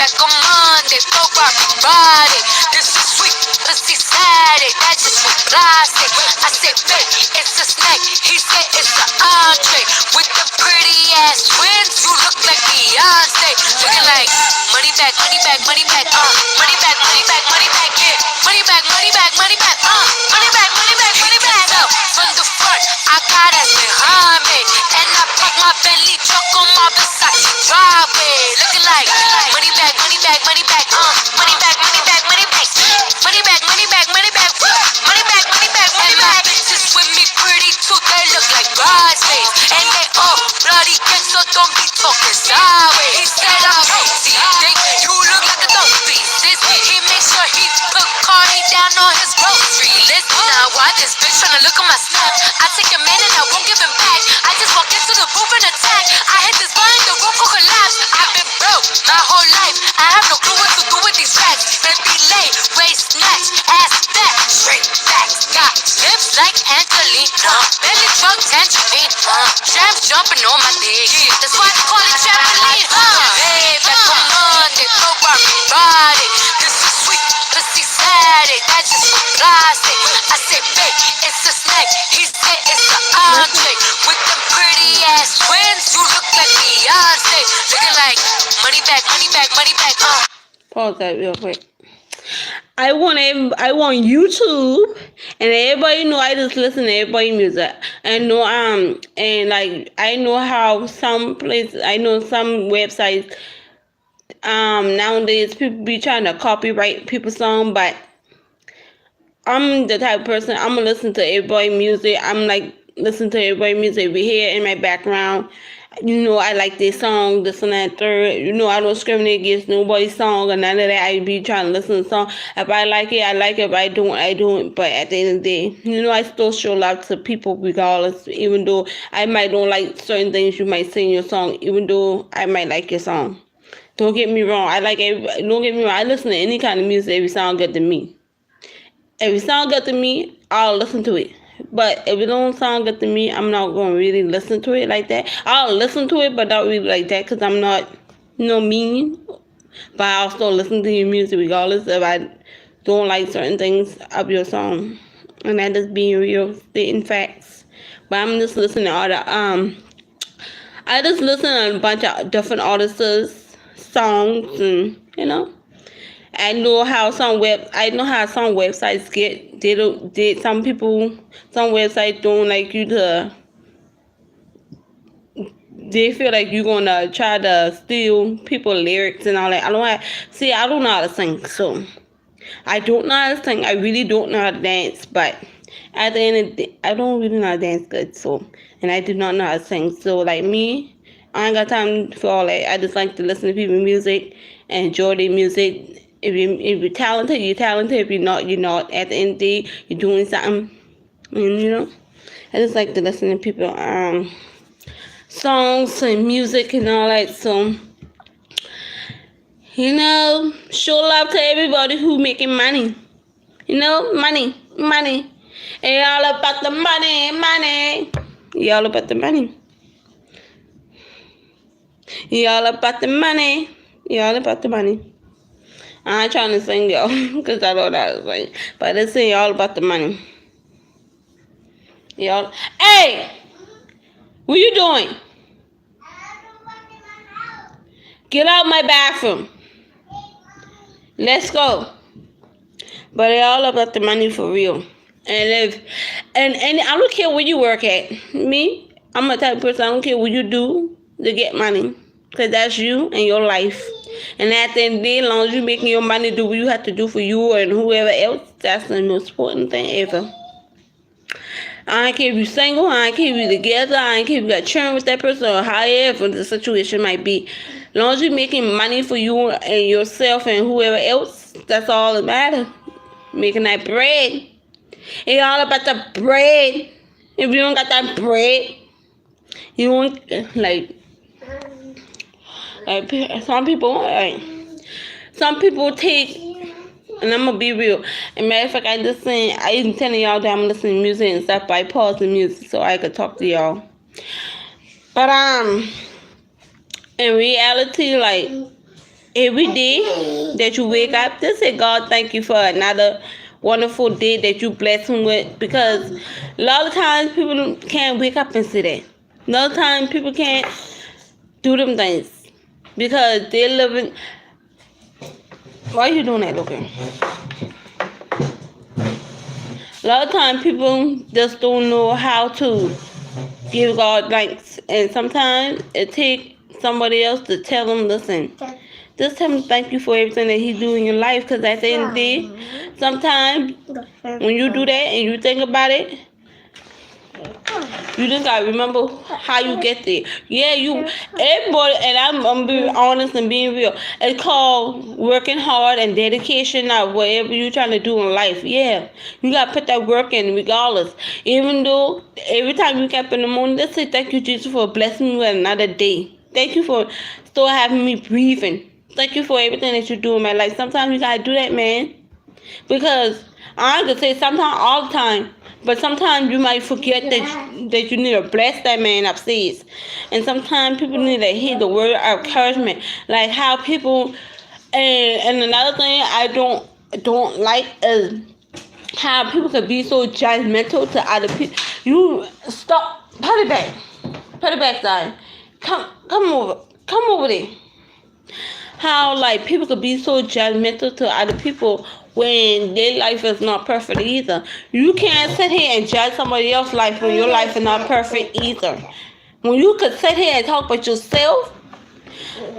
back on Monday, throw rock Friday. This is sweet, pussy Saturday. That just was plastic. I said, babe, it's a snack. He said it's an entree. With the pretty ass twins, you look like Beyonce. Looking like money back, money back, money back, money back, money back, money back, yeah. Money back, money back, money back, money back, money back, money back. So from the front, I got ass behind me, and I park my Bentley truck on my Versace driveway. Looking like money back, money back, money back, money back, money back, money back, money back, money back, money back, money back, money back, money back. Bitches with me pretty too, they look like bridesmaids, and they all bloody gang, so don't be talking sideways. He said I'm crazy, think you look like a dope pieces. He makes sure he put Cardi down on his grocery list. Now why this bitch tryna look at my snap? I take a man and I won't give him back. I just walk into the booth and attack. I hit this button, the roof will collapse. I've been broke my whole life. I have no clue what to do with these racks. Baby lay, waist snatch, ass fat, straight facts. Got lips like Angelina, belly truck tangerine, Tramps jumping on my dick. That's why they call it trampoline, Hey, back on Monday, throw rock Friday. This is sweet, pussy Saturday. That just was plastic. I said, babe, it's a snack. He said it's an entree. With them pretty ass twins, you look like Beyonce. Looking like money back, money back, money back, Pause that real quick. I want YouTube, and everybody know I just listen to everybody's music. And know and like I know how some places, I know some websites nowadays people be trying to copyright people's song, but I'm the type of person, I'm gonna listen to everybody's music. I'm like listen to everybody's music. We hear in my background. I like this song, this and that, third. I don't discriminate against nobody's song or none of that. I be trying to listen to the song. If I like it, I like it. If I don't, I don't. But at the end of the day, I still show love to people regardless, even though I might don't like certain things you might say in your song, even though I might like your song. Don't get me wrong. Don't get me wrong. I listen to any kind of music if it sounds good to me. If it sounds good to me, I'll listen to it. But if it don't sound good to me, I'm not going to really listen to it like that. I'll listen to it, but not really like that, because I'm not, mean. But I'll still listen to your music regardless if I don't like certain things of your song. And that is being real, stating facts. But I'm just listening to all the, I just listen to a bunch of different artists' songs, and, I know how some websites get. Some websites don't like you to. They feel like you're gonna try to steal people's lyrics and all that. I don't know how to sing, so I don't know how to sing. I really don't know how to dance, but at the end of the day, I don't really know how to dance good. So, and I do not know how to sing. So, like me, I ain't got time for all that. I just like to listen to people's music and enjoy their music. If you're talented, you're talented. If you're not, you're not. At the end of the day, you're doing something. And, I just like to listen to people, songs and music and all that. So, show love to everybody who making money. Money. It's all about the money. It's all about the money. It's all about the money. It's all about the money. I ain't trying to sing, y'all, because I don't know how to sing. But it's all about the money. Y'all. Hey! What you doing? Get out my bathroom. Let's go. But it's all about the money for real. And I don't care where you work at. Me, I'm a type of person, I don't care what you do to get money. Because that's you and your life. And at the end of the day, as long as you're making your money do what you have to do for you and whoever else, that's the most important thing ever. I don't care if you're single, I don't care if you're together, I don't care if you got children with that person, or however the situation might be. As long as you're making money for you and yourself and whoever else, that's all that matters. Making that bread. It's all about the bread. If you don't got that bread, you won't, some people take, and I'm gonna be real. And matter of fact, I even telling y'all that I'm listening to music and stuff, but I pause the music so I could talk to y'all. But in reality, Every day that you wake up, just say, God, thank you for another wonderful day that you bless him with. Because a lot of times people can't wake up and say that. A lot of times people can't do them things because they're living. Why are you doing that, looking? A lot of times people just don't know how to give God thanks, and sometimes it takes somebody else to tell them, listen, just tell him thank you for everything that he's doing in your life, because at the end of the day, sometimes when you do that and you think about it, you just gotta remember how you get there. Yeah, everybody, and I'm being honest and being real. It's called working hard and dedication of whatever you're trying to do in life. Yeah, you gotta put that work in regardless. Even though every time you get up in the morning, just say thank you, Jesus, for blessing me with another day. Thank you for still having me breathing. Thank you for everything that you do in my life. Sometimes you gotta do that, man. Because I could say sometimes all the time, but sometimes you might forget that you need to bless that man upstairs. And sometimes people need to hear the word of encouragement, like how people. And another thing I don't like is how people can be so judgmental to other people. You stop, put it back, side. Come over there. How like people could be so judgmental to other people when their life is not perfect either. You can't sit here and judge somebody else's life when your life is not perfect either. When you could sit here and talk about yourself,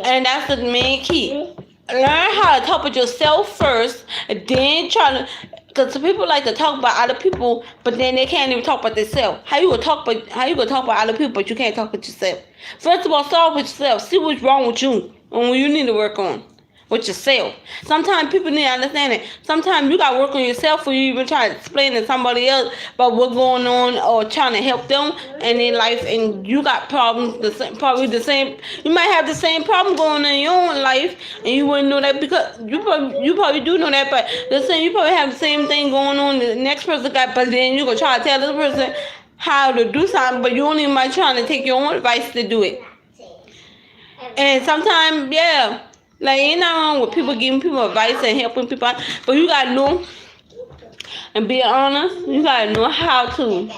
and that's the main key. Learn how to talk about yourself first, and then try to. Because some people like to talk about other people, but then they can't even talk about themselves. How you gonna talk about other people, but you can't talk about yourself? First of all, start with yourself. See what's wrong with you and what you need to work on with yourself. Sometimes people need to understand it. Sometimes you gotta work on yourself before you even try to explain to somebody else about what's going on or trying to help them in their life, and you got problems probably the same. You might have the same problem going on in your own life, and you wouldn't know that because you probably do know that, but you probably have the same thing going on the next person got, but then you gonna try to tell this person how to do something, but you only might trying to take your own advice to do it. And sometimes, yeah, like ain't nothing wrong with people giving people advice and helping people out, but you gotta know and be honest. You gotta know how to.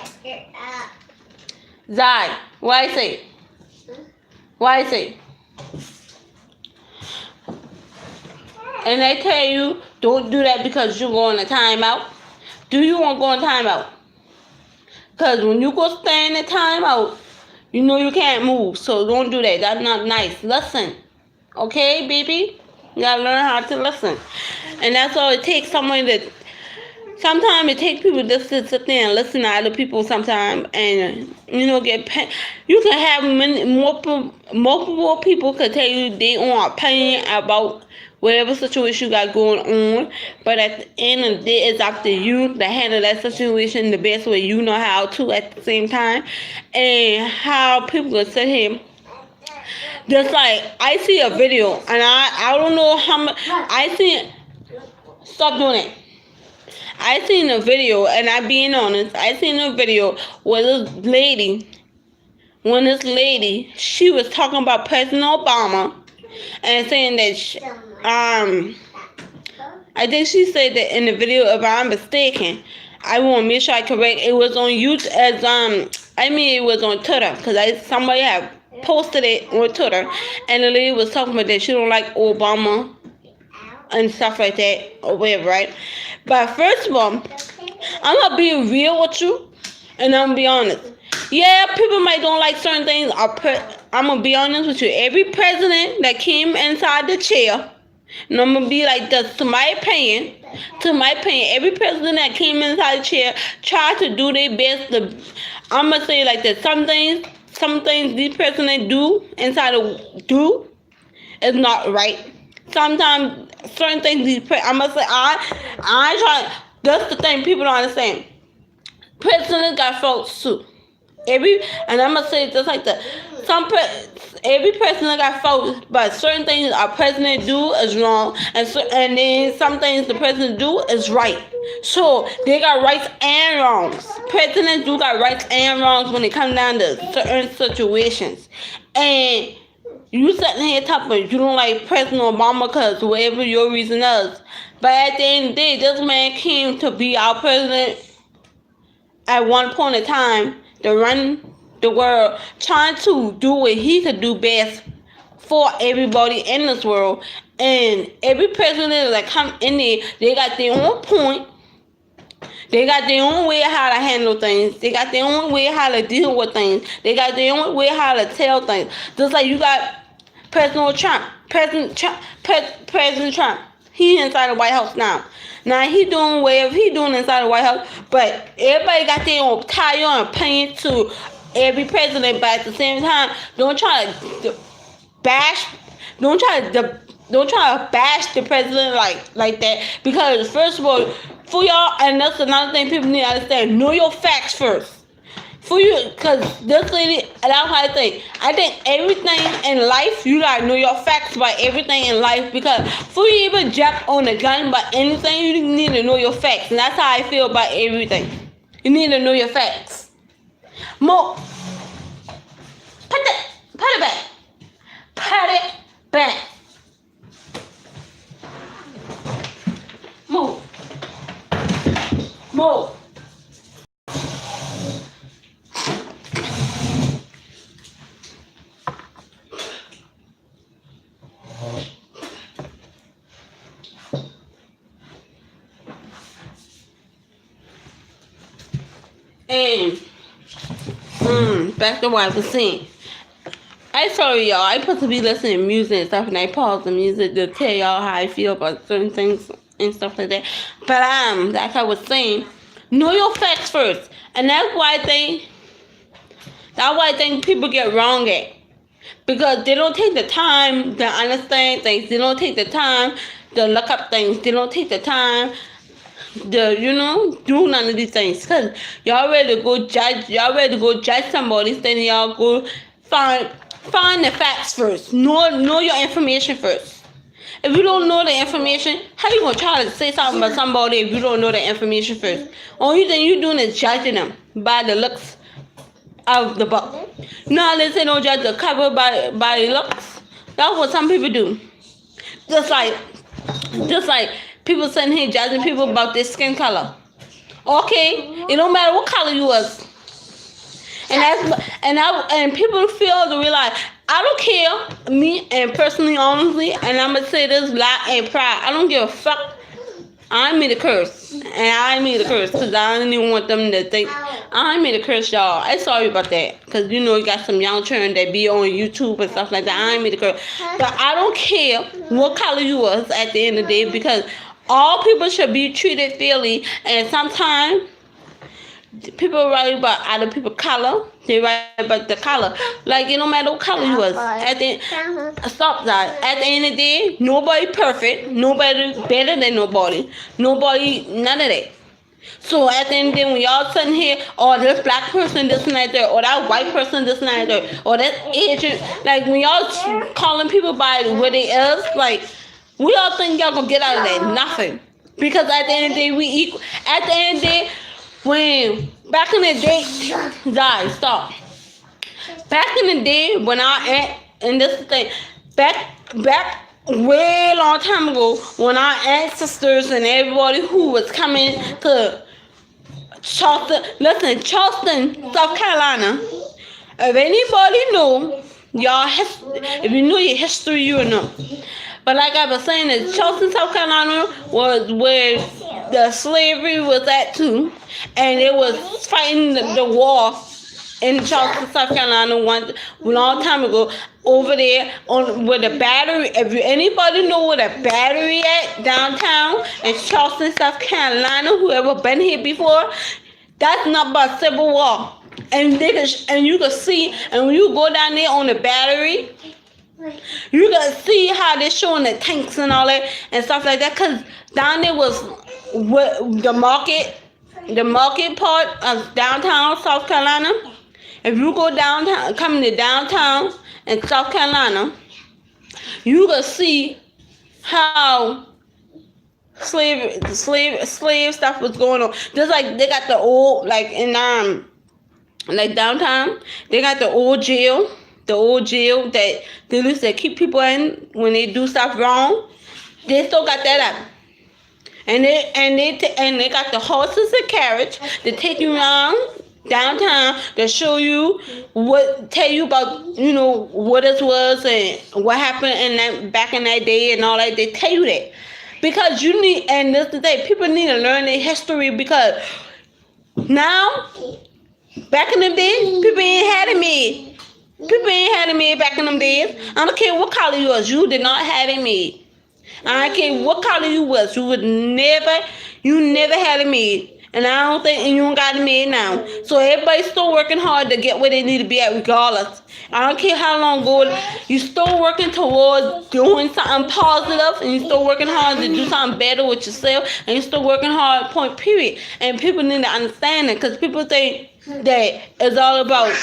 Zai, what I say? And they tell you don't do that because you're going to timeout. Do you want to go in timeout? Because when you go stand in timeout, you know you can't move, so don't do that. That's not nice. Listen. Okay, baby? You gotta learn how to listen. And that's all it takes. Sometimes it takes people just to sit there and listen to other people sometimes and, get paid. You can have multiple people can tell you their own opinion about whatever situation you got going on. But at the end of the day, it's up to you to handle that situation the best way you know how to at the same time. And how people can sit here. Just like I see a video and I don't know how much stop doing it. I seen a video, and I'm being honest, I seen a video where this lady, she was talking about President Obama and saying that I think she said that in the video, if I'm mistaken, I want to make sure I correct. It was on YouTube it was on Twitter because somebody had posted it on Twitter, and the lady was talking about that she don't like Obama and stuff like that or whatever, right? But first of all, I'm gonna be real with you, and I'm gonna be honest. Yeah, people might don't like certain things. I'm gonna be honest with you. Every president that came inside the chair, and I'm gonna be like this to my opinion. Every president that came inside the chair tried to do their best. I'm gonna say like that. Some things these presidents do is not right. Sometimes certain things I'm gonna say I try. That's the thing people don't understand. Presidents got faults too. And I'm gonna say it just like that. Every president got faults, but certain things our president do is wrong, and then some things the president do is right. So they got rights and wrongs. Presidents do got rights and wrongs when it comes down to certain situations. And You sitting here talking, you don't like President Obama because whatever your reason is. But at the end of the day, this man came to be our president at one point in time to run the world, trying to do what he could do best for everybody in this world. And every president that come in there, they got their own point. They got their own way how to handle things. They got their own way how to deal with things. They got their own way how to tell things. Just like you got President Trump. President Trump. He inside the White House now. Now he doing whatever he doing inside the White House, but everybody got their own tie and opinion to every president. But at the same time, don't try to bash. Don't try to bash the president like that. Because first of all, for y'all, and that's another thing people need to understand: know your facts first. For you, because this lady, and that's how I think everything in life, you gotta know your facts about everything in life. Because before you even jump on a gun about anything, you need to know your facts. And that's how I feel about everything. You need to know your facts. Mo, put it back. Put it back. Move. Move. And back to what I was saying. I sorry y'all. I supposed to be listening to music and stuff, and I pause the music to tell y'all how I feel about certain things and stuff like that. But like I was saying, know your facts first, and that's why I think people get wrong at, because they don't take the time to understand things. They don't take the time to look up things. They don't take the time do none of these things. Because y'all ready to go judge somebody, then y'all go find the facts first. Know your information first. If you don't know the information, how you gonna try to say something about somebody if you don't know the information first? Only thing you doing is judging them by the looks of the book. No, they say don't judge the cover by the looks. That's what some people do. Just like people sitting here judging people about their skin color. Okay, it don't matter what color you was. And people fail to realize, I don't care, me and personally, honestly, and I'm gonna say this loud and proud, I don't give a fuck. I made a curse, and I made a curse because I didn't even want them to think I made a curse, y'all. I'm sorry about that, because you got some young children that be on YouTube and stuff like that. I made a curse, but I don't care what color you was at the end of the day, because all people should be treated fairly. And sometimes people write about other people's color. They write about the color. Like, it no matter what color you was. At the end of the day, nobody perfect. Nobody better than nobody. Nobody, none of that. So at the end of the day, when y'all sitting here, or this black person, this and that there, or that white person, this and that there, or that Asian, like when y'all calling people by what they is, like, we all think y'all gonna get out of that. Nothing. Because at the end of the day, we equal. At the end of the day, when back in the day, stop. Back in the day, when and this is the thing, back way long time ago, when our ancestors and everybody who was coming to Charleston, South Carolina, if anybody know if you know your history, you will know. But like I was saying, that Charleston, South Carolina was where the slavery was at too. And it was fighting the war in Charleston, South Carolina a long time ago. Over there where the battery, if anybody know where the battery at downtown in Charleston, South Carolina, whoever been here before, that's not but Civil War. And you can see, and when you go down there on the battery, you can see how they're showing the tanks and all that and stuff like that. Cause down there was the market part of downtown South Carolina. If you go downtown, coming to downtown in South Carolina, you can see how slave stuff was going on. Just like they got the old, like in like downtown, they got the old jail. the old jail that they used to keep people in when they do stuff wrong. They still got that up. And they got the horses and carriage to take you around downtown to show you tell you about what it was and what happened in that back in that day and all that. They tell you that because you need, and this is the thing, people need to learn their history because now back in them days people ain't had it made. People ain't had it made back in them days. I don't care what color you was, you did not have it made. I don't care what color you was, you never had it made. And I don't think, and you don't got it made now. So everybody's still working hard to get where they need to be at regardless. I don't care how long ago, you still working towards doing something positive, and you still working hard to do something better with yourself, and you still working hard, point period. And people need to understand it, because people think that it's all about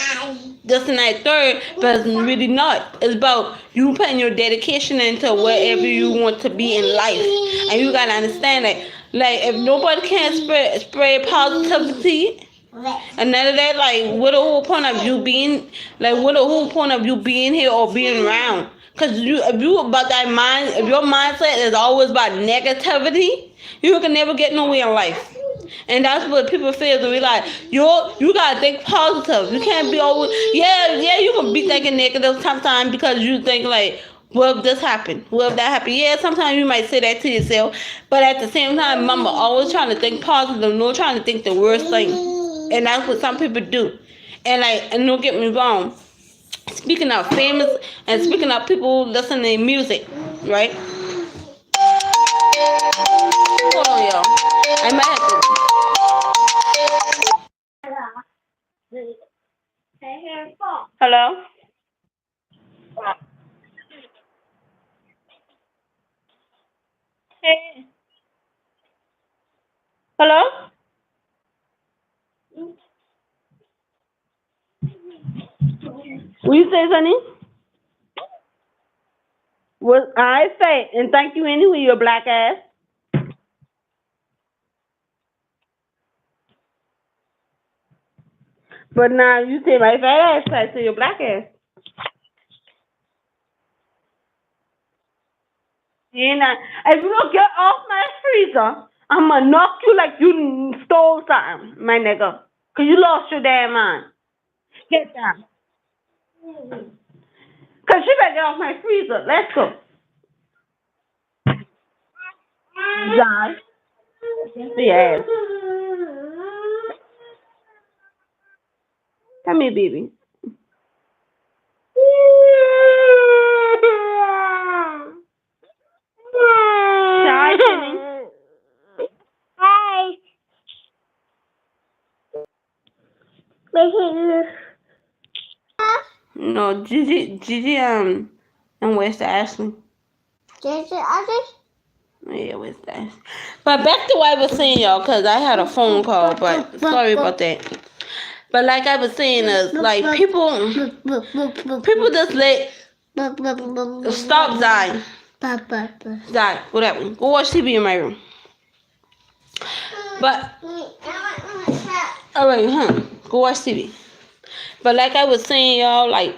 this and that third, but it's really not. It's about you putting your dedication into wherever you want to be in life. And you gotta understand that, like, if nobody can spread positivity and none of that, like, what the whole point of you being, here or being around? Because if you about that mind, if your mindset is always about negativity, you can never get nowhere in life. And that's what people fail to realize. You gotta think positive. You can't be always you can be thinking negative sometimes because you think like, what if this happened? What if that happened? Yeah, sometimes you might say that to yourself, but at the same time, mama always trying to think positive, no trying to think the worst thing. And that's what some people do. And don't get me wrong. Speaking of famous and speaking of people listening to music, right? Hold on, y'all. I might have to. Hello? Hey. Hello? Will you say something? Well, I say, and thank you anyway, you black ass. But now you say my fat ass, I say your black ass. And if you don't get off my freezer, I'm gonna knock you like you stole something, my nigga. Cause you lost your damn mind. Get down. Cause you better get off my freezer. Let's go. John. Yes. Come here, baby. Hi, Kenny. Hi. No, Gigi, and where's the Ashley? Gigi, Ashley? Yeah, where's that? But back to what I was saying, y'all, because I had a phone call, but sorry about that. But like I was saying, is like people just stop dying. Die, whatever. Go watch TV in my room. But alright, go watch TV. But like I was saying, y'all, like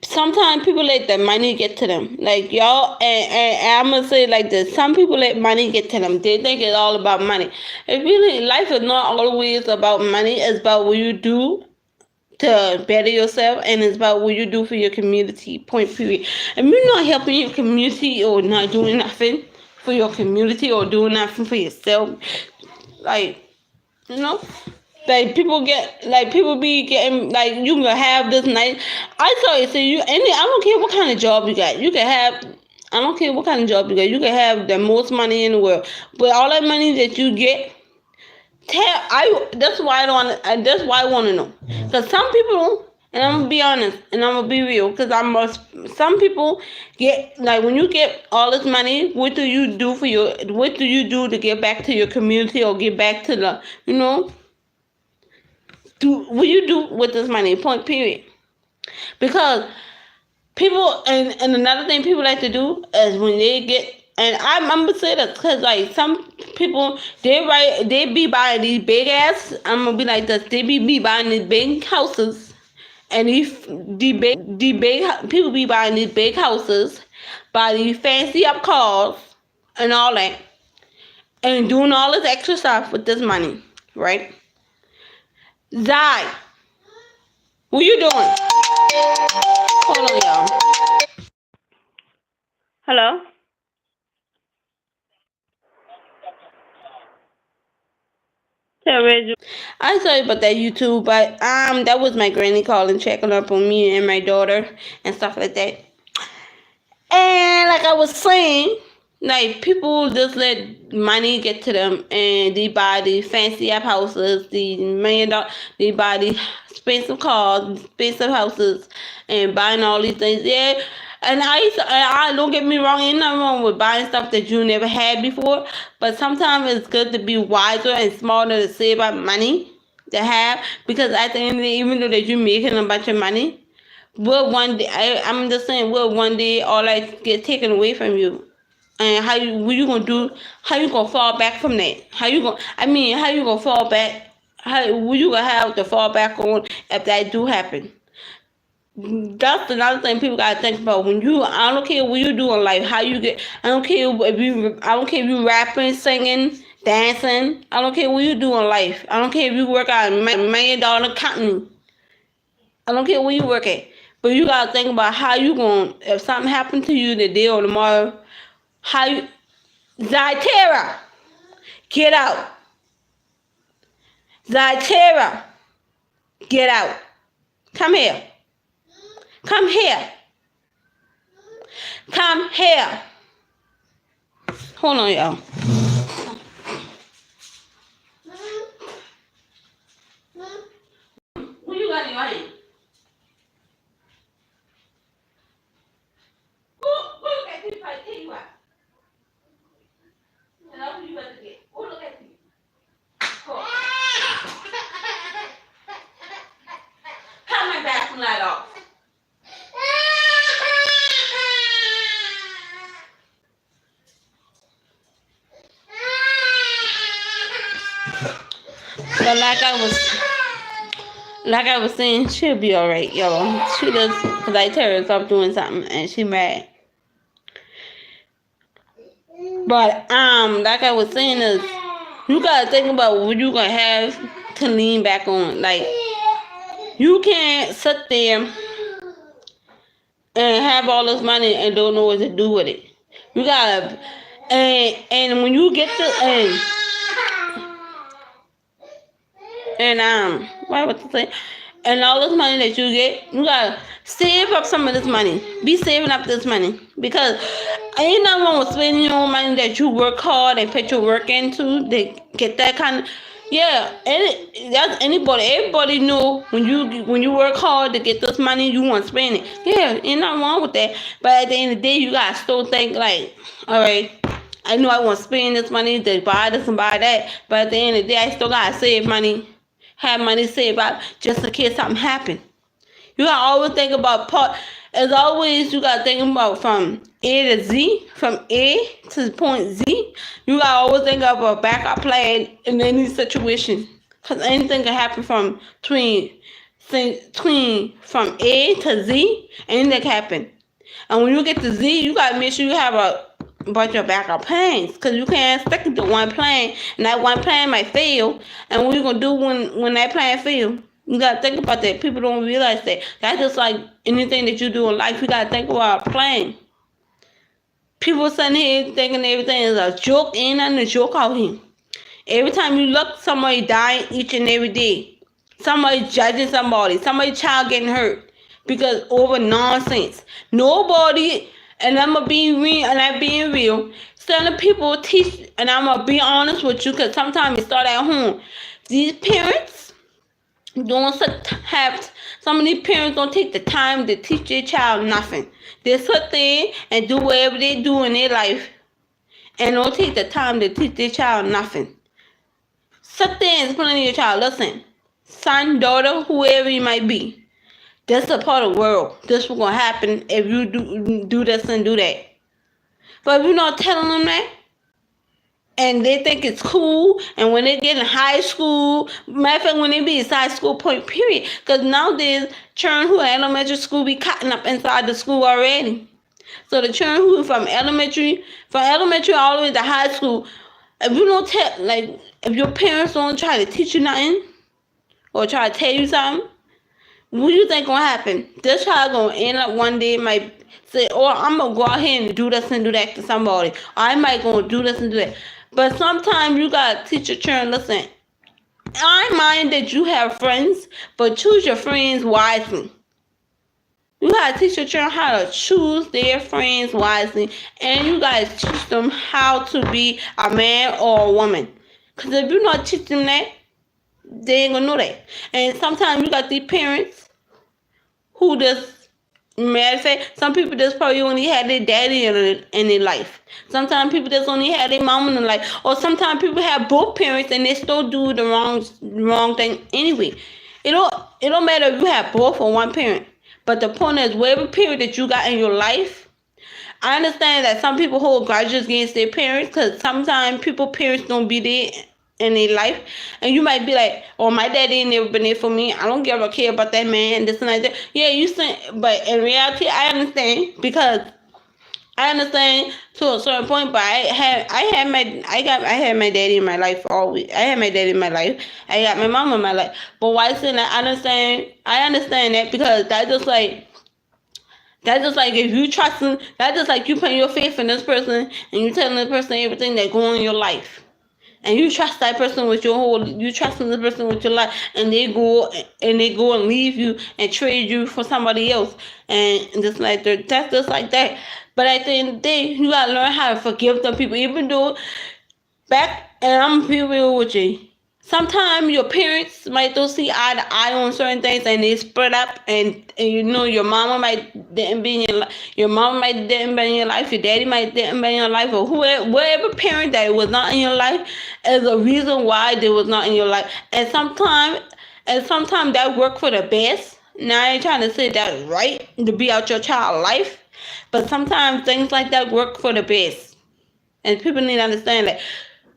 sometimes people let the money get to them. Like y'all, and I'm gonna say like this: some people let money get to them. They think it's all about money. It really, life is not always about money. It's about what you do to better yourself, and it's about what you do for your community. Point period. If you're not helping your community or not doing nothing for your community or doing nothing for yourself, like like people be getting like you can have this night. I tell you, so I don't care what kind of job you got. You can have. I don't care what kind of job you got. You can have the most money in the world, but all that money that you get. That's why that's why I want to know. Because some people, and I'm gonna be honest, and I'm gonna be real, because some people get like when you get all this money, what do you do to get back to your community or get back to the do what you do with this money? Point period. Because people and another thing people like to do is when they get. And I'm gonna say that because like some people they be buying these big ass. I'm gonna be like this. They be buying these big houses And the big people be buying these big houses, buy these fancy up cars, and all that, and doing all this extra stuff with this money, right? Zai, what you doing? Hold on, y'all. Hello. I sorry about that YouTube, but that was my granny calling, checking up on me and my daughter and stuff like that. And like I was saying, like people just let money get to them, and they buy these fancy app houses, the $1 million, they buy these expensive cars, expensive houses, and buying all these things. Yeah, and I don't get me wrong, ain't nothing wrong with buying stuff that you never had before, but sometimes it's good to be wiser and smarter to save up money to have, because at the end of the day, even though that you're making a bunch of money, will one day I'm just saying, will one day all that get taken away from you? And what you gonna do? How you gonna fall back from that? How you gonna fall back? How what you gonna have to fall back on if that do happen? That's another thing people gotta think about. I don't care what you do in life, how you get. I don't care if you rapping, singing, dancing. I don't care what you do in life. I don't care if you work at a $1 million company. I don't care where you work at, but you gotta think about how you going. If something happened to you today or tomorrow, how you, Zytera, get out. Zytera, get out. Come here. Come here. Come here. Hold on, y'all. What you got in your hand? Go look at this. I tell you what. And that's what you better get. Go look at this. Go. Cut my bathroom light off. But like I was saying, she'll be alright, y'all. She just, cause I tell her to stop doing something and she mad. But like I was saying is, you gotta think about what you gonna have to lean back on. Like, you can't sit there and have all this money and don't know what to do with it. You gotta, and when you get to what was I say? And all this money that you get, you gotta save up some of this money. Be saving up this money, because ain't nothing wrong with spending your own money that you work hard and put your work into to get that kind of. Yeah, that's anybody. Everybody know when you work hard to get this money, you want to spend it. Yeah, ain't nothing wrong with that. But at the end of the day, you gotta still think like, all right, I know I want to spend this money to buy this and buy that, but at the end of the day, I still gotta save money. Have money saved up just in case something happen. You gotta always think about as always, you gotta think about from A to Z, from A to point Z. You gotta always think of a backup plan in any situation, cause anything can happen from from A to Z. Anything can happen, and when you get to Z, you gotta make sure you have a bunch of backup plans, because you can't stick to one plan, and that one plan might fail. And what you gonna do when that plan fails? You gotta think about that. People don't realize that. That's just like anything that you do in life. You gotta think about a plan. People sitting here thinking everything is a joke. Ain't nothing a joke out here. Every time you look, somebody dying each and every day. Somebody judging somebody child getting hurt because over nonsense. Nobody. And I'm being real. Some people teach, and I'm gonna be honest with you, because sometimes it start at home. These parents some of these parents don't take the time to teach their child nothing. They sit there and do whatever they do in their life, and don't take the time to teach their child nothing. Sit there and explain to your child, listen, son, daughter, whoever you might be. That's a part of the world. This is gonna happen if you do this and do that. But if you're not telling them that, and they think it's cool. And when they get in high school, matter of fact, when they be inside school, point period. Because nowadays, children who are elementary school be cutting up inside the school already. So the children who from elementary all the way to high school, if you don't tell, like, if your parents don't try to teach you nothing or try to tell you something, what do you think gonna happen? This child gonna end up one day might say, "Oh, I'm gonna go out here and do this and do that to somebody. Or I might gonna do this and do that." But sometimes you gotta teach your children. Listen, I mind that you have friends, but choose your friends wisely. You gotta teach your children how to choose their friends wisely, and you gotta teach them how to be a man or a woman. Cause if you not teach them that, they ain't gonna know that. And sometimes you got these parents who just, matter of fact, some people just probably only had their daddy in their life. Sometimes people just only had their mom in their life. Or sometimes people have both parents and they still do the wrong thing anyway. It don't matter if you have both or one parent. But the point is, whatever parent that you got in your life, I understand that some people hold grudges against their parents because sometimes parents don't be there in their life, and you might be like, "Oh, my daddy ain't never been there for me. I don't give a care about that man, this and that." Yeah, you say, but in reality, I understand because I understand to a certain point. But I had my daddy in my life always. I had my daddy in my life. I got my mom in my life. But why saying that? I understand that because that's just like if you trusting. That's just like you putting your faith in this person and you telling this person everything that go on in your life. And you trust that person with you trusting the person with your life, and they go and leave you and trade you for somebody else, and just like that. That's just like that. But at the end of the day, you gotta learn how to forgive some people, even though and I'm be real with you. Sometimes your parents might don't see eye to eye on certain things, and they split up. And your mama might didn't be in your life. Your mama might didn't be in your life. Your daddy might didn't be in your life, or whatever parent that was not in your life is a reason why they was not in your life. And sometimes that work for the best. Now I ain't trying to say that's right to be out your child's life, but sometimes things like that work for the best, and people need to understand that.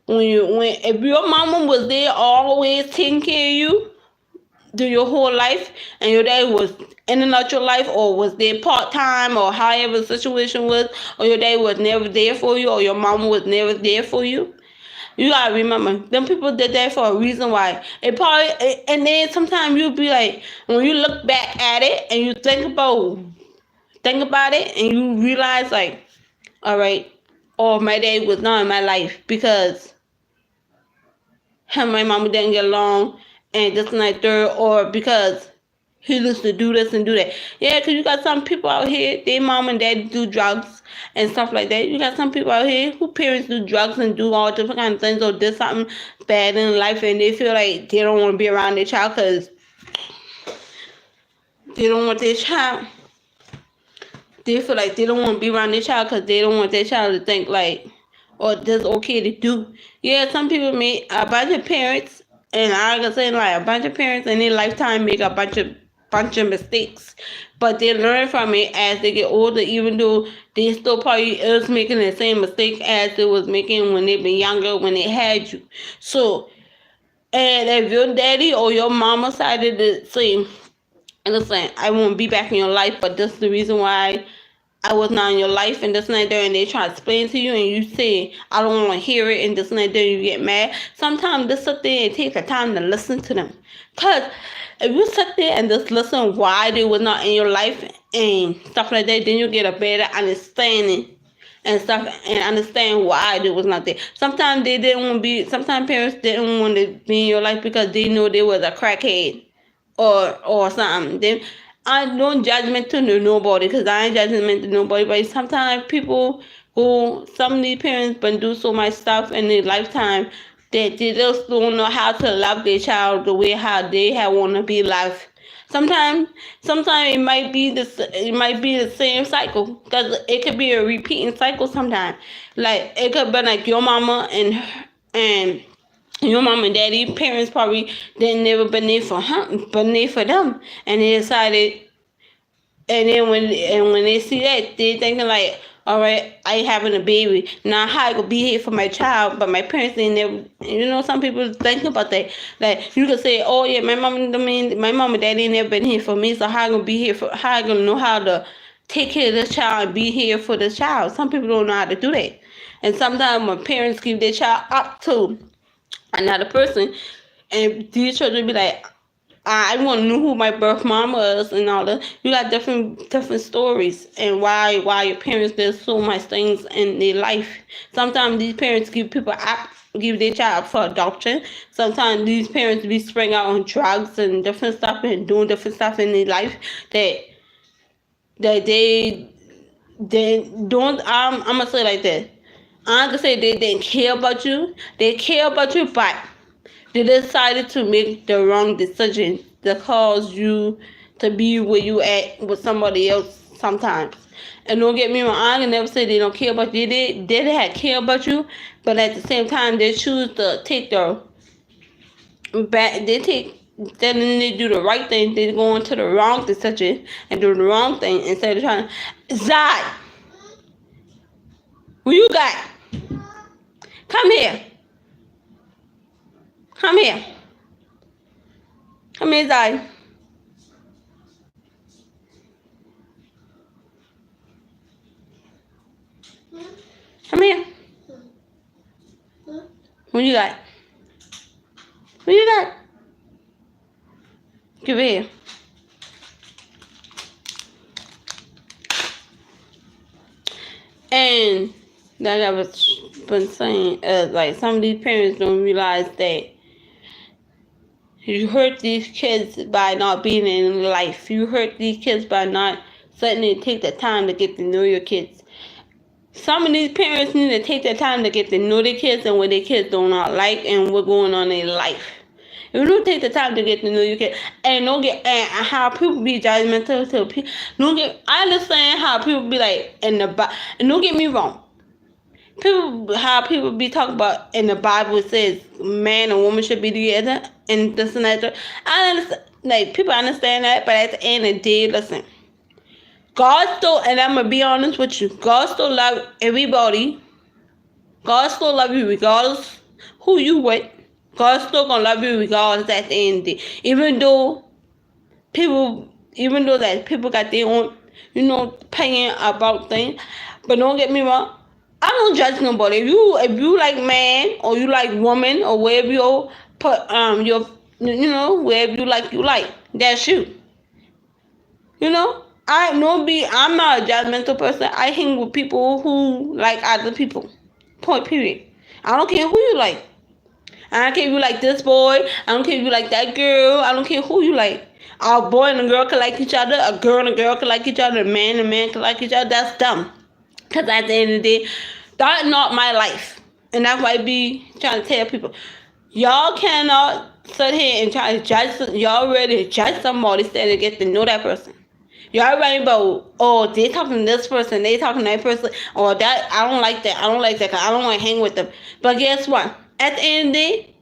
If your mama was there always taking care of you through your whole life, and your dad was in and out your life, or was there part-time, or however the situation was, or your dad was never there for you, or your mama was never there for you, you gotta remember, them people did that for a reason why. And then sometimes you'll be like, when you look back at it and you think about it, and you realize like, all right, or my dad was not in my life because him and my mama didn't get along, and this and that third, or because he used to do this and do that. Yeah, because you got some people out here, their mom and dad do drugs and stuff like that. You got some people out here who parents do drugs and do all different kind of things, or did something bad in life, and they feel like they don't want to be around their child because they don't want their child. They feel like they don't want to be around their child because they don't want their child to think like, or that's okay to do. Yeah, some people make a bunch of parents, and I can say like a bunch of parents in their lifetime make a bunch of mistakes, but they learn from it as they get older, even though they still probably is making the same mistake as they was making when they been younger, when they had you. So, and if your daddy or your mama decided to say, listen, I won't be back in your life, but this is the reason why I was not in your life, and this and that there, and they try to explain to you, and you say, I don't want to hear it, and this and that there, you get mad. Sometimes just sit there and take the time to listen to them. Because if you sit there and just listen why they was not in your life and stuff like that, then you get a better understanding and stuff, and understand why they was not there. Sometimes sometimes parents didn't want to be in your life because they knew they was a crackhead or something. Then I don't judgment to nobody, because I ain't judgment to nobody. But sometimes some of these parents been do so much stuff in their lifetime that they just don't know how to love their child the way how they have want to be loved. Sometimes it might be the same cycle, because it could be a repeating cycle. Sometimes, like it could be like your mama and your mom and daddy parents probably didn't never been there for them, and they decided, and then when they see that, they thinking like, All right, I having a baby. Now how I gonna be here for my child, but my parents didn't never. Some people think about that. Like you could say, oh yeah, my mom and daddy ain't never been here for me, so how I gonna be here for? How I gonna know how to take care of this child and be here for this child? Some people don't know how to do that, and sometimes when parents give their child up to another person, and these children be like, I want to know who my birth mom was and all that. You got different stories and why your parents did so much things in their life. Sometimes these parents give their child for adoption. Sometimes these parents be spring out on drugs and different stuff and doing different stuff in their life that they don't. I'm gonna say it like that. I'm gonna say they didn't care about you. They care about you, but they decided to make the wrong decision that caused you to be where you at with somebody else sometimes. And don't get me wrong, I can never say they don't care about you. They had care about you, but at the same time they choose to take the back. Then they do the right thing. They go into the wrong decision and do the wrong thing instead of trying. Zai, who you got? Come here. Come here. Come here, Zai. Come here. Who you got? Who you got? Give it here. And like I was been saying, like some of these parents don't realize that you hurt these kids by not being in life. You hurt these kids by not suddenly take the time to get to know your kids. Some of these parents need to take their time to get to know their kids and what their kids do not like and what's going on in their life. If you don't take the time to get to know your kid and don't get and how people be judgmental to people, I understand how people be like and don't get me wrong. How people be talking about in the Bible, it says man and woman should be together and this and that. I understand, like people understand that, but at the end of the day, listen. God still, and I'm gonna be honest with you, God still love everybody. God still love you regardless who you with. God still gonna love you regardless at the end of the day. Even though that people got their own, opinion about things. But don't get me wrong, I don't judge nobody. If you like man or you like woman or wherever you put your wherever you like. That's you. I'm not a judgmental person. I hang with people who like other people. Point period. I don't care who you like. I don't care if you like this boy. I don't care if you like that girl. I don't care who you like. A boy and a girl can like each other. A girl and a girl can like each other. A man and a man can like each other. That's dumb. Because at the end of the day, that's not my life. And that's why I be trying to tell people, y'all cannot sit here and try to judge. Y'all ready to judge somebody instead of get to know that person. Y'all right about, oh, they talking to this person, they talking to that person, or that, I don't like that, because I don't want to hang with them. But guess what? At the end of the day,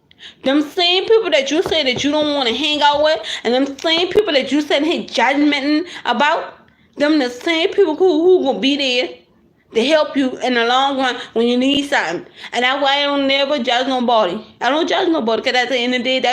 them same people that you say that you don't want to hang out with, and them same people that you said hey judgmenting about, them the same people who will be there to help you in the long run when you need something. And that's why I don't never judge nobody. I don't judge nobody because at the end of the day,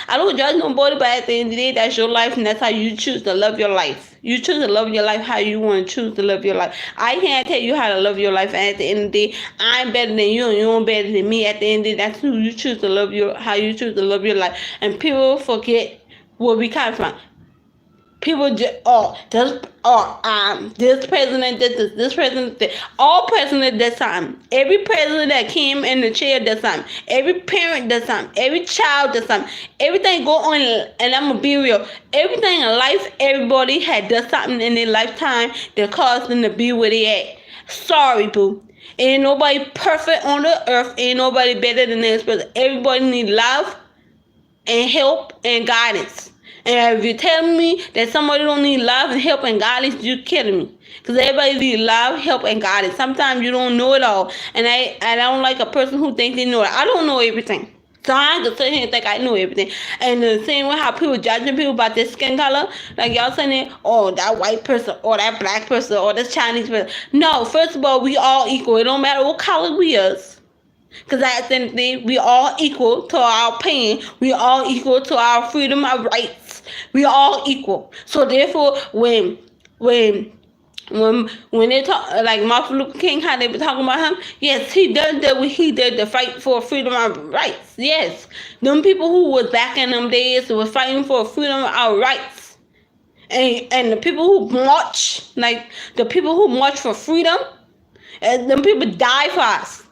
I don't judge nobody, but at the end of the day, that's your life and that's how you choose to love your life. You choose to love your life how you want to choose to live your life. I can't tell you how to love your life, and at the end of the day, I'm better than you and you're better than me. At the end of the day, that's who you choose to love how you choose to love your life. And people forget where we come from. People just this president did this president did. All presidents did something. Every president that came in the chair did something. Every parent did something. Every child did something. Everything go on, and I'm gonna be real. Everything in life, everybody had done something in their lifetime that caused them to be where they at. Sorry, boo. Ain't nobody perfect on the earth. Ain't nobody better than this, but everybody need love and help and guidance. And if you're telling me that somebody don't need love and help and guidance, you're kidding me. Because everybody needs love, help, and guidance. Sometimes you don't know it all. And I don't like a person who thinks they know it. I don't know everything. So I could sit here and think I knew everything. And the same way how people judging people about their skin color, like y'all saying, oh, that white person, or that black person, or this Chinese person. No, first of all, we all equal. It don't matter what color we is. Because at the end of the day, we all equal to our pain. We all equal to our freedom, our rights. We all equal. So therefore, when they talk like Martin Luther King, how they be talking about him, yes, he done what he did to fight for freedom of rights. Yes, them people who was back in them days was fighting for freedom of our rights, and the people who march, like the people who march for freedom, and them people die for us,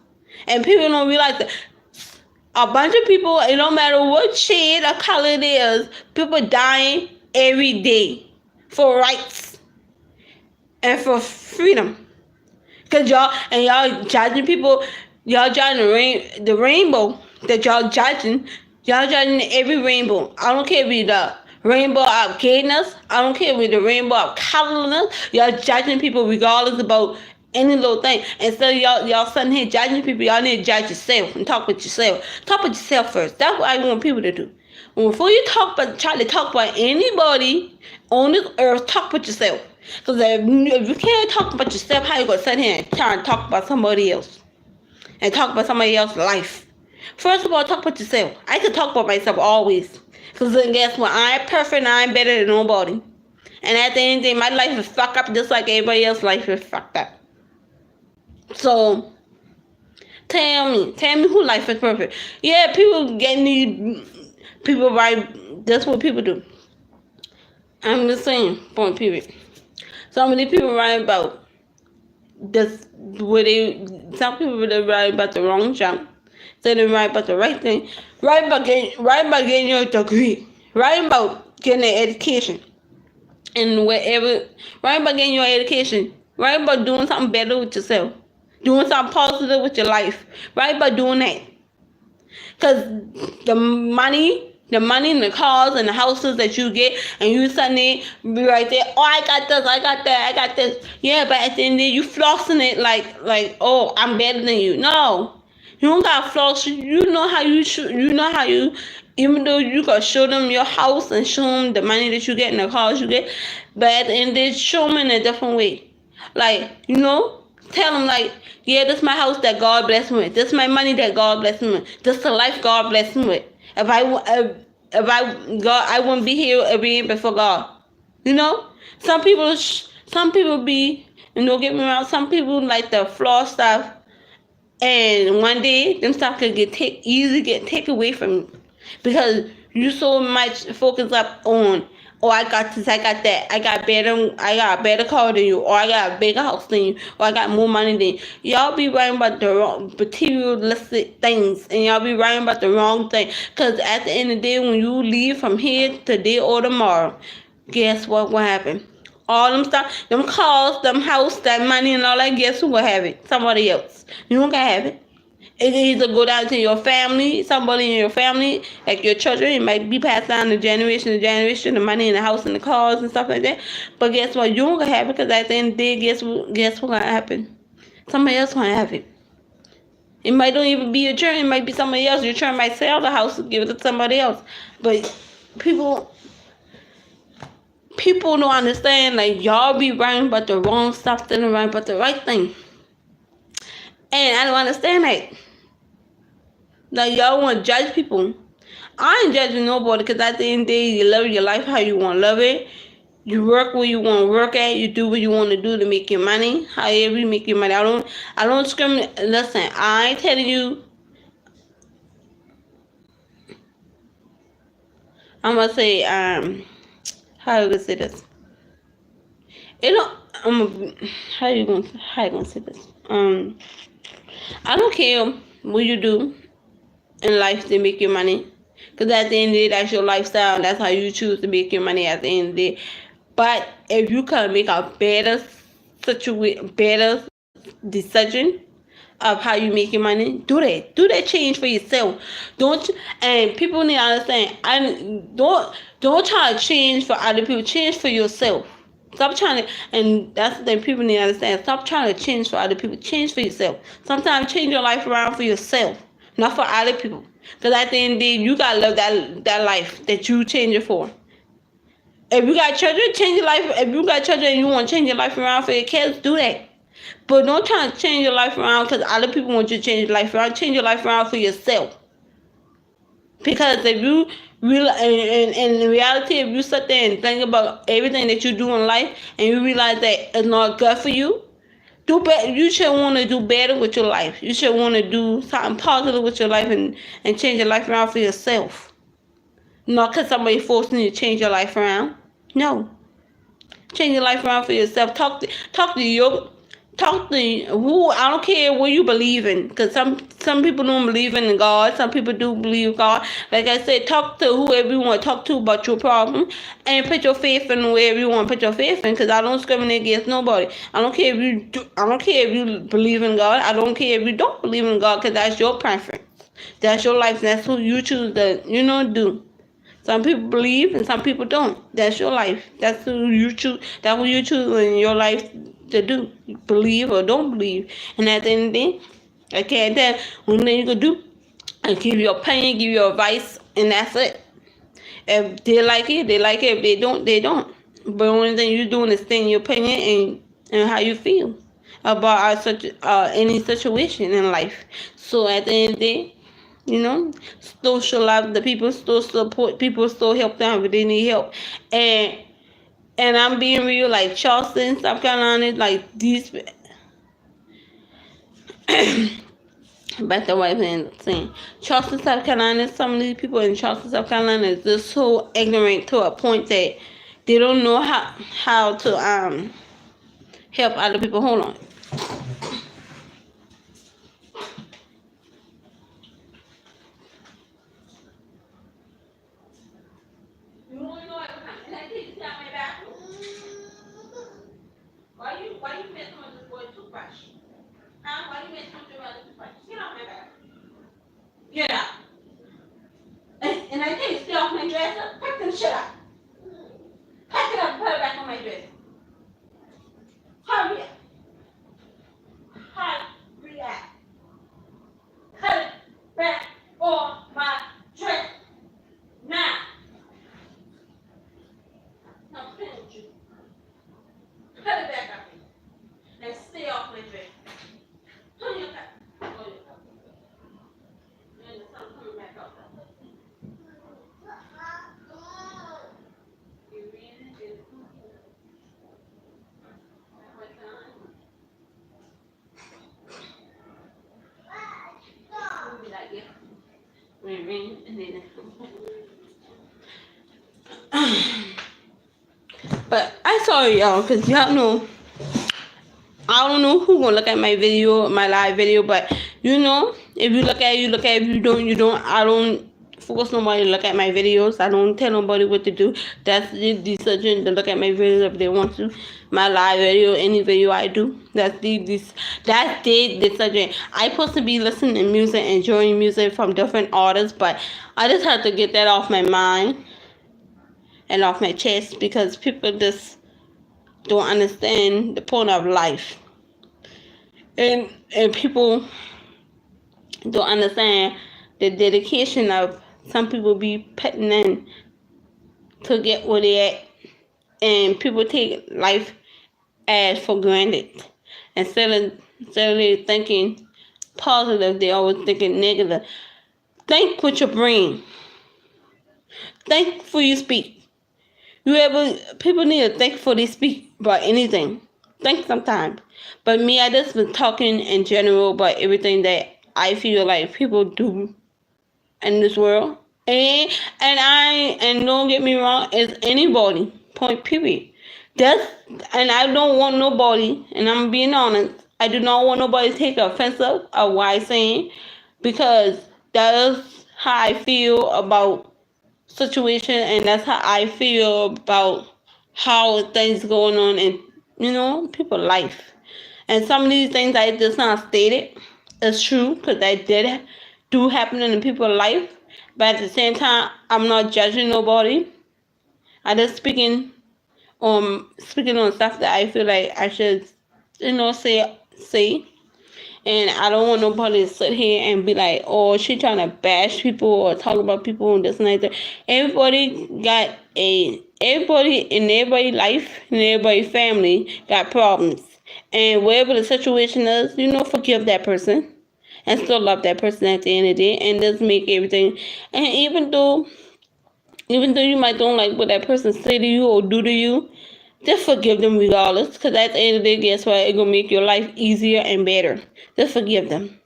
and people don't realize that. A bunch of people, it don't matter what shade or color it is, people dying every day for rights and for freedom. Cause y'all judging people, y'all judging the rainbow that y'all judging every rainbow. I don't care if it's the rainbow of gayness, I don't care if it's the rainbow of colorless. Y'all judging people regardless about any little thing. Instead of y'all sitting here judging people, y'all need to judge yourself and talk with yourself. Talk with yourself first. That's what I want people to do. Before you try to talk about anybody on this earth, talk with yourself. Because if you can't talk about yourself, how you going to sit here and try and talk about somebody else? And talk about somebody else's life? First of all, talk about yourself. I can talk about myself always. Because then guess what? I ain't perfect and I ain't better than nobody. And at the end of the day, my life is fucked up just like everybody else's life is fucked up. So, tell me who life is perfect. Yeah, people right. That's what people do. I'm just saying, point period. So many people write about this, some people write about the wrong job. They didn't write about the right thing. Write about getting your degree. Write about getting an education. And whatever, write about getting your education. Write about doing something better with yourself. Doing something positive with your life. Write about doing that. Because the money and the cars and the houses that you get, and you suddenly be right there, oh, I got this, I got that, I got this. Yeah, but at the end of the day, you flossing it like, oh, I'm better than you. No, you don't got to floss. You know how you, even though you got to show them your house and show them the money that you get and the cars you get, but at the end of the day, show them in a different way. Like, tell them like, yeah, this is my house that God blessed me with. This is my money that God blessed me with. This is the life God blessed me with. If I wouldn't be here every year before God. Some people be, don't get me wrong, some people like the flaw stuff, and one day them stuff could easily get taken away from you because you so much focus up on, oh, I got this, I got that, I got a better car than you, or I got a bigger house than you, or I got more money than you. Y'all be writing about the wrong materialistic things, and y'all be writing about the wrong thing. Because at the end of the day, when you leave from here today or tomorrow, guess what will happen? All them stuff, them cars, them house, that money and all that, guess who will have it? Somebody else. You don't gonna have it. It can either go down to your family, somebody in your family, like your children. It might be passed down to generation to generation, the money in the house and the cars and stuff like that. But guess what? You don't gonna have it because at the end of the day, guess what's gonna happen? Somebody else gonna have it. It might not even be your children. It might be somebody else. Your children might sell the house and give it to somebody else. But people don't understand. Like, y'all be writing about the wrong stuff, instead of writing about the right thing. And I don't understand that. Like, y'all want to judge people. I ain't judging nobody because at the end of the day, you live your life how you want to live it. You work where you want to work at. You do what you want to do to make your money. However you make your money. I don't discriminate. Listen, I ain't telling you. I'm going to say, how you going to say this? How you going to say this? I don't care what you do in life to make your money, because at the end of the day, that's your lifestyle. That's how you choose to make your money at the end of the day. But if you can make a better decision of how you make your money, do that change for yourself. And people need to understand, don't try to change for other people, change for yourself. Stop trying to, and that's the thing people need to understand. Stop trying to change for other people. Change for yourself. Sometimes change your life around for yourself. not for other people. Because at the end of the day, you gotta love that life that you change it for. If you got children, change your life. If you got children and you want to change your life around for your kids, do that. But don't try to change your life around because other people want you to change your life around. Change your life around for yourself. Because if you real in reality, if you sit there and think about everything that you do in life and you realize that it's not good for you, do better. You should want to do better with your life. You should want to do something positive with your life and change your life around for yourself. Not because somebody forcing you to change your life around. No. Change your life around for yourself. Talk to your talk to who. I don't care what you believe in, because some people don't believe in God. Some people do believe God. Like I said, talk to whoever you want to talk to about your problem, and put your faith in wherever you want to put your faith in. Because I don't discriminate against nobody. I don't care if you do. I don't care if you believe in God. I don't care if you don't believe in God, because that's your preference. That's your life. That's who you choose to do. Some people believe and some people don't. That's your life. That's who you choose. That's what you choose in your life to do. Believe or don't believe. And at the end of the day, I can't tell. One thing you can do is give your opinion, give your advice, and that's it. If they like it, they like it. If they don't, they don't. But the only thing you're doing is stating your opinion and how you feel about any situation in life. So at the end of the day, still show love the people, still support people, still help them if they need help. And I'm being real, like Charleston, South Carolina, like these back to what I've been saying. Charleston, South Carolina, some of these people in Charleston, South Carolina is just so ignorant to a point that they don't know how to help other people. Hold on. Why you messing with this boy toothbrush? Why you messing with your other toothbrush? Get off my back. Get out. And I tell you, stay off my dresser. Pack them shit up. Pack it up and put it back on my dresser. Hurry up. Hurry up. Put it back on my dress. Now. I'm finished with you. Put it back up. And stay off my dress. Turn your back. And the sun coming back up. You read it? Be like, yeah. Ring, and then but I sorry y'all, because y'all know I don't know who gonna look at my video, my live video, but if you look at it, you look at it. If you don't, you don't. I don't force nobody to look at my videos. I don't tell nobody what to do. That's the decision to look at my videos if they want to. My live video, any video I do, that's the decision. I supposed to be listening to music, enjoying music from different artists, but I just have to get that off my mind and off my chest, because people just don't understand the point of life, and people don't understand the dedication of some people be putting in to get where they at, and people take life as for granted. Instead of thinking positive, they always thinking negative. Think with your brain. Think before you speak. People need to think before they speak about anything. Think sometimes. But me, I just been talking in general about everything that I feel like people do in this world. And don't get me wrong, it's anybody. Point period. And I don't want nobody, and I'm being honest, I do not want nobody to take offensive of what I'm saying, because that is how I feel about situation, and that's how I feel about how things going on in people's life. And some of these things I just not stated is true, because that do happen in people's life. But at the same time, I'm not judging nobody. I just speaking on stuff that I feel like I should say. And I don't want nobody to sit here and be like, oh, she trying to bash people or talk about people and this and that. Everybody in everybody's life and everybody's family got problems. And whatever the situation is, forgive that person and still love that person at the end of the day, and just make everything. And even though you might don't like what that person say to you or do to you, just forgive them regardless. Because at the end of the day, guess what? It's gonna make your life easier and better. Just forgive them.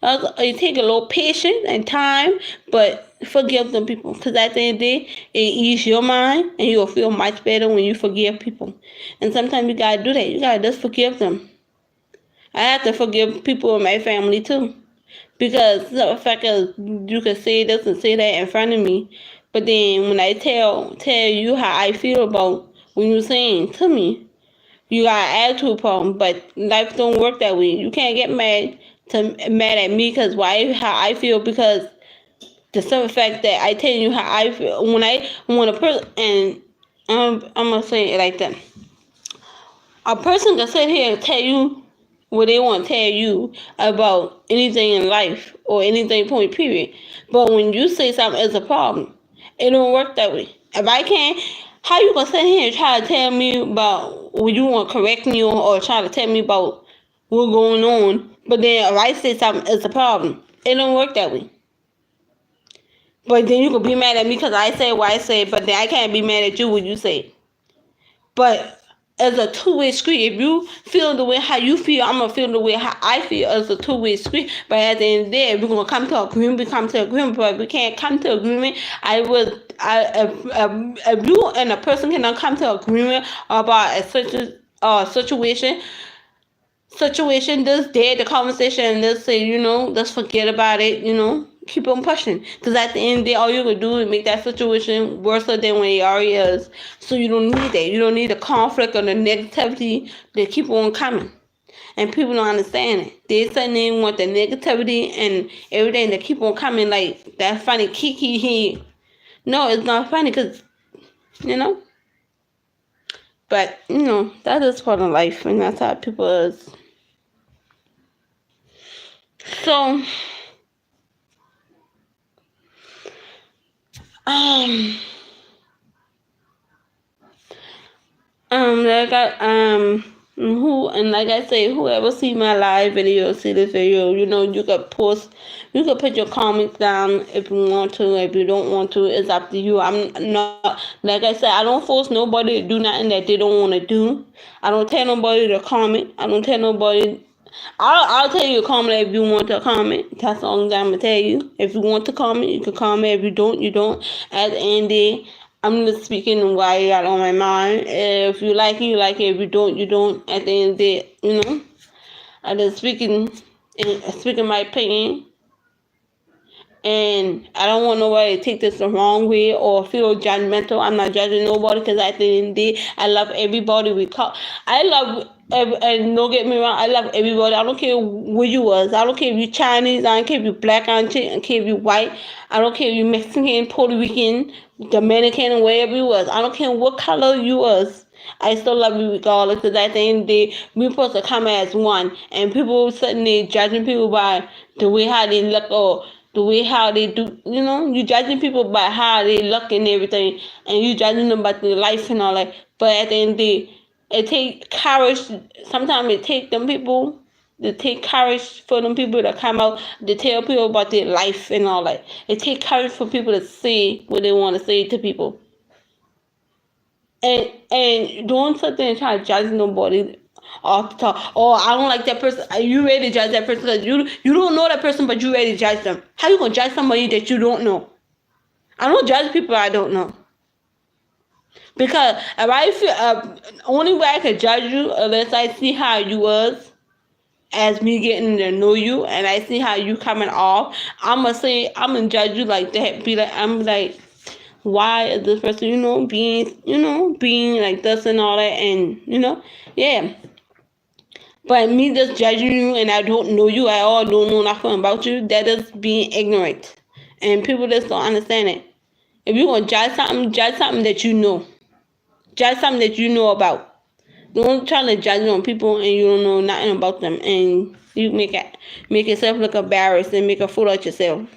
It take a little patience and time, but forgive them, people. Because at the end of the day, it ease your mind, and you'll feel much better when you forgive people. And sometimes you gotta do that. You gotta just forgive them. I have to forgive people in my family too. Because the fact is, you can say this and say that in front of me, but then when I tell you how I feel about when you're saying to me, you got an attitude problem. But life don't work that way. You can't get mad at me because how I feel, because the simple fact that I tell you how I feel when a person, and I'm gonna say it like that. A person can sit here and tell you what they want to tell you about anything in life or anything point period. But when you say something is a problem, it don't work that way. If I can't, how you gonna sit here and try to tell me about what you want to correct me on, or try to tell me about what's going on? But then if I say something is a problem, it don't work that way. But then you can be mad at me because I say what I say, but then I can't be mad at you when you say. But as a two-way street, if you feel the way how you feel, I'm gonna feel the way how I feel. As a two-way street. But at the end of the day, if we're gonna come to agreement, we come to agreement. But if we can't come to agreement, if you and a person cannot come to agreement about a situation, just dead the conversation and just say, let's forget about it, keep on pushing. Because at the end of the day, all you're going to do is make that situation worse than when it already is. So you don't need that. You don't need the conflict or the negativity that keep on coming. And people don't understand it. They suddenly want the negativity and everything that keep on coming, like that funny kiki here. No, it's not funny because, you know. But, that is part of life, and that's how people is. So, like I say, whoever see my live video, see this video, you could put your comments down if you want to. If you don't want to, it's up to you. I'm not, like I said, I don't force nobody to do nothing that they don't want to do. I don't tell nobody to comment. I don't tell nobody. I'll tell you to comment if you want to comment. That's the only thing I'm gonna tell you. If you want to comment, you can comment. If you don't, you don't. At the end of the day, I'm just speaking what I got on my mind. If you like it, you like it. If you don't, you don't. At the end of the day, I'm just speaking my opinion. And I don't want nobody to take this the wrong way or feel judgmental. I'm not judging nobody, because at the end of the day, I love everybody. And don't get me wrong, I love everybody. I don't care where you was. I don't care if you Chinese. I don't care if you black. I don't care if you white. I don't care if you Mexican, Puerto Rican, Dominican, and wherever you was. I don't care what color you was. I still love you regardless, because at the end of the day, we're supposed to come as one. And people sitting there judging people by the way how they look, or the way how they do, you judging people by how they look and everything, and you judging them by their life and all that. But at the end of the day, it take courage. Sometimes it take them people to take courage for them people to come out to tell people about their life and all that. It take courage for people to say what they want to say to people. And don't sit there and try to judge nobody off the top. Oh, I don't like that person. You ready to judge that person because you don't know that person, but you ready to judge them. How you gonna judge somebody that you don't know? I don't judge people I don't know. Because if I feel only way I could judge you unless I see how you was as me getting to know you, and I see how you coming off, I'm gonna judge you like that. I'm like, why is this person, being like this and all that, and yeah. But me just judging you and I don't know you at all, don't know nothing about you, that is being ignorant. And people just don't understand it. If you're gonna judge something that you know. Judge something that you know about. Don't try to judge on people and you don't know nothing about them, and you make yourself look embarrassed and make a fool of yourself.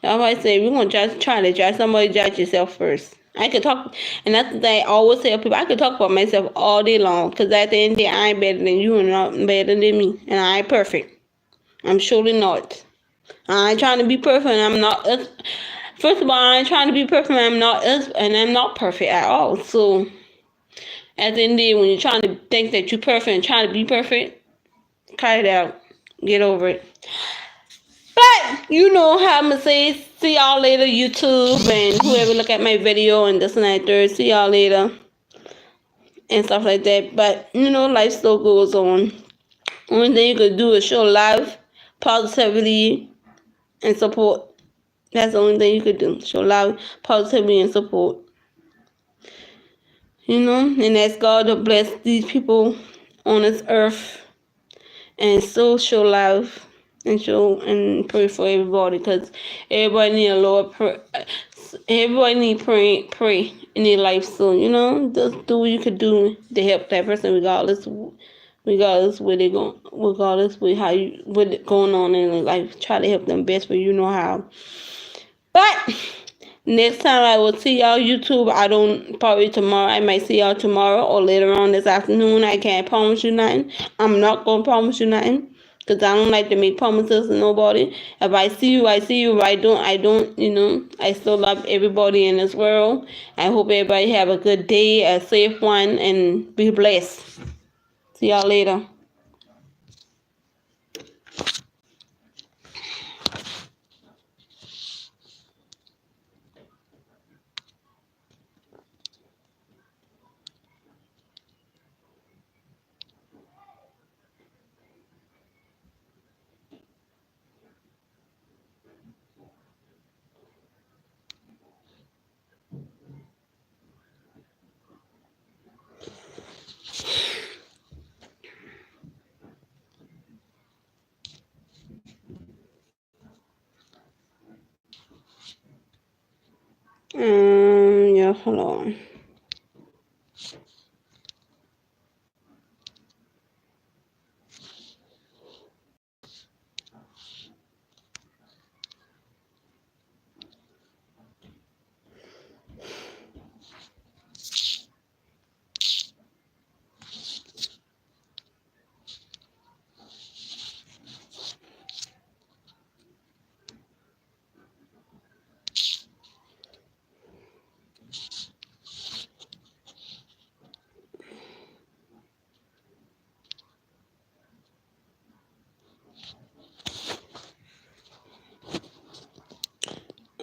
I always say we're gonna try to judge somebody, judge yourself first. I could talk, and that's the thing I always tell people. I could talk about myself all day long, cause at the end of the day, I ain't better than you and not better than me, and I ain't perfect. I'm surely not. I ain't trying to be perfect, and I'm not. First of all, I ain't trying to be perfect, and I'm not perfect at all. So at the end of the day, when you're trying to think that you're perfect and trying to be perfect, cut it out. Get over it. But you know how I'ma say, see y'all later, YouTube and whoever look at my video and this and that third. See y'all later and stuff like that. But you know, life still goes on. Only thing you could do is show love, positivity, and support. That's the only thing you could do. Show love, positivity, and support. You know, and ask God to bless these people on this earth, and so show love and show and pray for everybody, because everybody need a Lord. Everybody need pray in their life. So you know, just do what you could do to help that person, regardless where they going, regardless with how you what going on in their life. Try to help them best where you know how. But next time I will see y'all YouTube. I don't, probably tomorrow. I might see y'all tomorrow or later on this afternoon. I can't promise you nothing. I'm not gonna promise you nothing, because I don't like to make promises to nobody. If I see you, I see you. If I don't. You know, I still love everybody in this world. I hope everybody have a good day, a safe one, and be blessed. See y'all later. Yeah, hold on.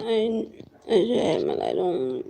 I just had my light on.